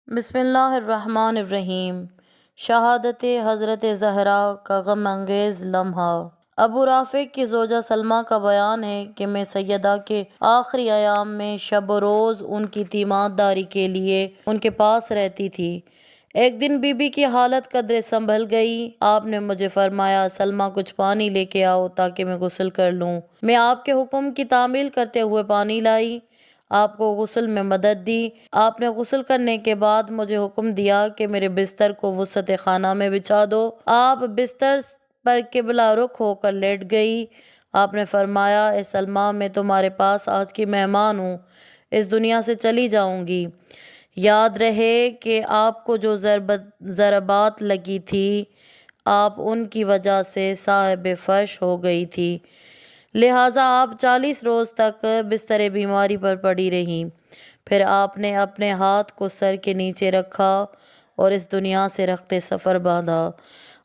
بسم اللہ الرحمن الرحیم۔ شہادت حضرت زہرا کا غم انگیز لمحہ۔ ابو رافع کی زوجہ سلمیٰ کا بیان ہے کہ میں سیدہ کے آخری ایام میں شب و روز ان کی تیمارداری کے لیے ان کے پاس رہتی تھی۔ ایک دن بی بی کی حالت قدرے سنبھل گئی۔ آپ نے مجھے فرمایا، سلمیٰ کچھ پانی لے کے آؤ تاکہ میں غسل کر لوں۔ میں آپ کے حکم کی تعمیل کرتے ہوئے پانی لائی، آپ کو غسل میں مدد دی۔ آپ نے غسل کرنے کے بعد مجھے حکم دیا کہ میرے بستر کو وسط خانہ میں بچھا دو۔ آپ بستر پر قبلہ رخ ہو کر لیٹ گئی۔ آپ نے فرمایا، اے سلمیٰ، میں تمہارے پاس آج کی مہمان ہوں، اس دنیا سے چلی جاؤں گی۔ یاد رہے کہ آپ کو جو ضربات لگی تھی، آپ ان کی وجہ سے صاحب فرش ہو گئی تھی، لہٰذا آپ 40 روز تک بستر بیماری پر پڑی رہیں۔ پھر آپ نے اپنے ہاتھ کو سر کے نیچے رکھا اور اس دنیا سے رخت سفر باندھا۔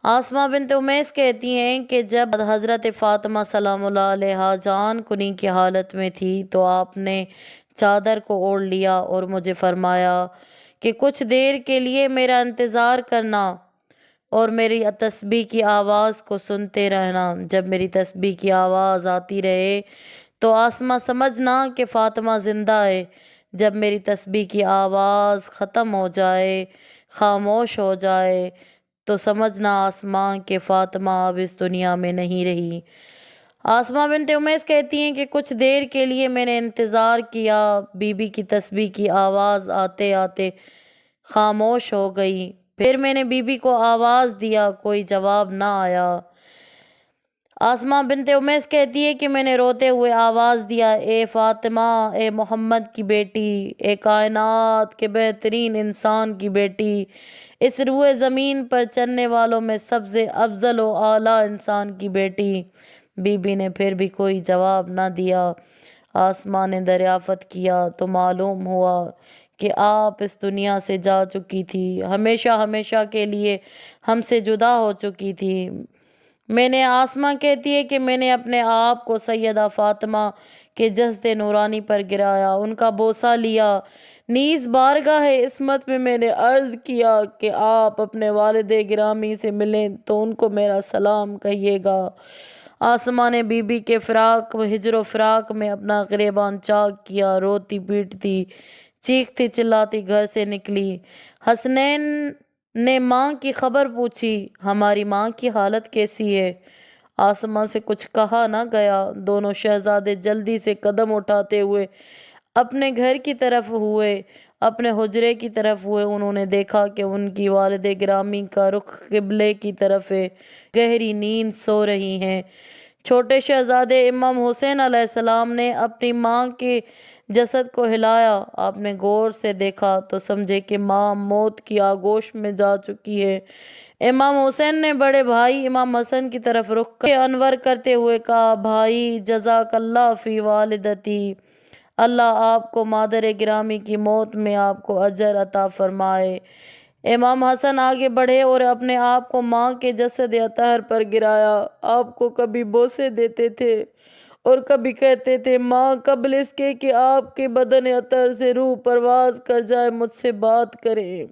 آسماء بنت امیس کہتی ہیں کہ جب حضرت فاطمہ سلام اللہ علیہا جان کنی کی حالت میں تھی تو آپ نے چادر کو اوڑھ لیا اور مجھے فرمایا کہ کچھ دیر کے لیے میرا انتظار کرنا اور میری تسبیح کی آواز کو سنتے رہنا۔ جب میری تسبیح کی آواز آتی رہے تو آسماء سمجھنا کہ فاطمہ زندہ ہے۔ جب میری تسبیح کی آواز ختم ہو جائے، خاموش ہو جائے، تو سمجھنا آسماء کہ فاطمہ اب اس دنیا میں نہیں رہی۔ آسماء بنت امیس کہتی ہیں کہ کچھ دیر کے لیے میں نے انتظار کیا، بی بی کی تسبیح کی آواز آتے آتے خاموش ہو گئی۔ پھر میں نے بی بی کو آواز دیا، کوئی جواب نہ آیا۔ آسماء بنت امیس کہتی ہے کہ میں نے روتے ہوئے آواز دیا، اے فاطمہ، اے محمد کی بیٹی، اے کائنات کے بہترین انسان کی بیٹی، اس روئے زمین پر چلنے والوں میں سب سے افضل و اعلیٰ انسان کی بیٹی۔ بی بی نے پھر بھی کوئی جواب نہ دیا۔ آسماء نے دریافت کیا تو معلوم ہوا کہ آپ اس دنیا سے جا چکی تھی، ہمیشہ ہمیشہ کے لیے ہم سے جدا ہو چکی تھی۔ آسماء کہتی ہے کہ میں نے اپنے آپ کو سیدہ فاطمہ کے جسد نورانی پر گرایا، ان کا بوسہ لیا، نیز بارگاہ عصمت میں نے عرض کیا کہ آپ اپنے والد گرامی سے ملیں تو ان کو میرا سلام کہیے گا۔ آسماء نے بی بی کے فراق و ہجر و فراق میں اپنا گریبان چاک کیا، روتی پیٹتی چیختی چلاتی گھر سے نکلی۔ حسنین نے ماں کی خبر پوچھی، ہماری ماں کی حالت کیسی ہے؟ آسماء سے کچھ کہا نہ گیا۔ دونوں شہزادے جلدی سے قدم اٹھاتے ہوئے اپنے گھر کی طرف ہوئے، اپنے حجرے کی طرف ہوئے۔ انہوں نے دیکھا کہ ان کی والد گرامی کا رخ قبلے کی طرف ہے، گہری نیند سو رہی ہیں۔ چھوٹے شہزادے امام حسین علیہ السلام نے اپنی ماں کے جسد کو ہلایا۔ آپ نے غور سے دیکھا تو سمجھے کہ ماں موت کی آغوش میں جا چکی ہے۔ امام حسین نے بڑے بھائی امام حسن کی طرف رخ انور کرتے ہوئے کہا، بھائی، جزاک اللہ فی والدتی، اللہ آپ کو مادر گرامی کی موت میں آپ کو اجر عطا فرمائے۔ امام حسن آگے بڑھے اور اپنے آپ کو ماں کے جسد اطہر پر گرایا۔ آپ کو کبھی بوسے دیتے تھے اور کبھی کہتے تھے، ماں، قبل اس کے کہ آپ کے بدن اطہر سے روح پرواز کر جائے مجھ سے بات کریں۔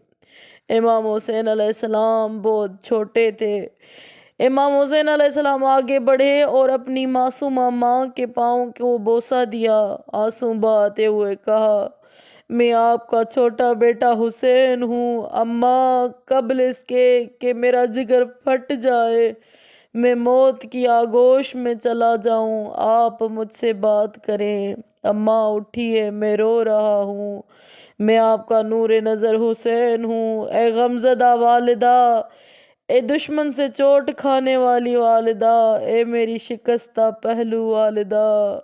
امام حسین علیہ السلام بہت چھوٹے تھے۔ امام حسین علیہ السلام آگے بڑھے اور اپنی معصومہ ماں کے پاؤں کو بوسہ دیا، آنسو بہاتے ہوئے کہا، میں آپ کا چھوٹا بیٹا حسین ہوں، اماں، قبل اس کے کہ میرا جگر پھٹ جائے، میں موت کی آغوش میں چلا جاؤں، آپ مجھ سے بات کریں۔ اماں اٹھیے، میں رو رہا ہوں، میں آپ کا نور نظر حسین ہوں۔ اے غمزدہ والدہ، اے دشمن سے چوٹ کھانے والی والدہ، اے میری شکستہ پہلو والدہ۔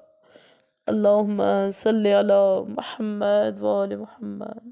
اللہم صلی علی محمد و آل محمد۔